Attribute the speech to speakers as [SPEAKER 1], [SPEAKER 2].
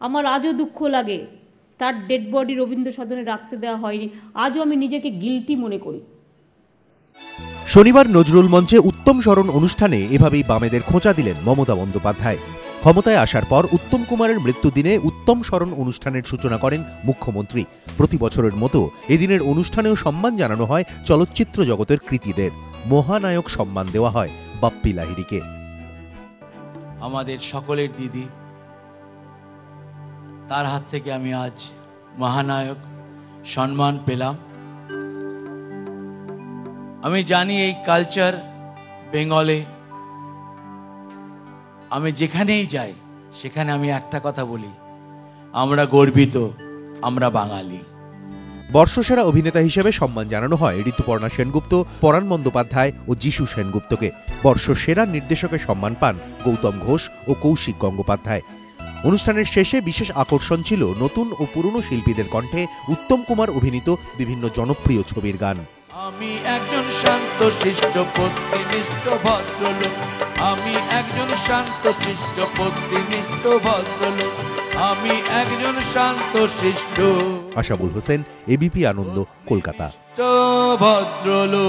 [SPEAKER 1] আমার আজও দুঃখ লাগে তার ডেড বডি রবীন্দ্র সদনে রাখতে দেওয়া হয়নি। আজও আমি নিজেকে গিল্টি মনে করি।
[SPEAKER 2] শনিবার নজরুল মঞ্চে উত্তম স্মরণ অনুষ্ঠানে এভাবেই বামেদের খোঁচা দিলেন মমতা বন্দ্যোপাধ্যায়। ক্ষমতায় আসার পর উত্তম কুমারের মৃত্যুদিনে উত্তম স্মরণ অনুষ্ঠানের সূচনা করেন মুখ্যমন্ত্রী। প্রতি বছরের মতো এদিনের অনুষ্ঠানেও সম্মান জানানো হয় চলচ্চিত্র জগতের কৃতীদের। মহানায়ক সম্মান দেওয়া হয় বাপ্পি লাহিড়ীকে।
[SPEAKER 3] আমাদের সকলের দিদি, তার হাত থেকে আমি আজ মহানায়ক সম্মান পেলাম। আমি জানি এই কালচার বেঙ্গলে, আমি যেখানেই যাই সেখানে আমি একটা কথা বলি, আমরা গর্বিত, আমরা বাঙালি।
[SPEAKER 2] বর্ষসেরা অভিনেতা হিসেবে সম্মান জানানো হয় ঋতুপর্ণা সেনগুপ্ত, পরাণ বন্দ্যোপাধ্যায় ও যিশু সেনগুপ্তকে। বর্ষসেরা নির্দেশকের সম্মান পান গৌতম ঘোষ ও কৌশিক গঙ্গোপাধ্যায়। অনুষ্ঠানের শেষে বিশেষ আকর্ষণ ছিল নতুন ও পুরনো শিল্পীদের কণ্ঠে উত্তম কুমার অভিনীত বিভিন্ন জনপ্রিয় ছবির গান।
[SPEAKER 3] আমি একজন শান্ত শিষ্ট পত্নীনিষ্ঠ ভদ্রলোক, আমি একজন শান্ত শিষ্ট পত্নীনিষ্ঠ ভদ্রলোক, আমি একজন শান্ত শিষ্ট।
[SPEAKER 2] আশাবুল হোসেন, এবিপি আনন্দ, কলকাতা।
[SPEAKER 3] ভদ্রলোক।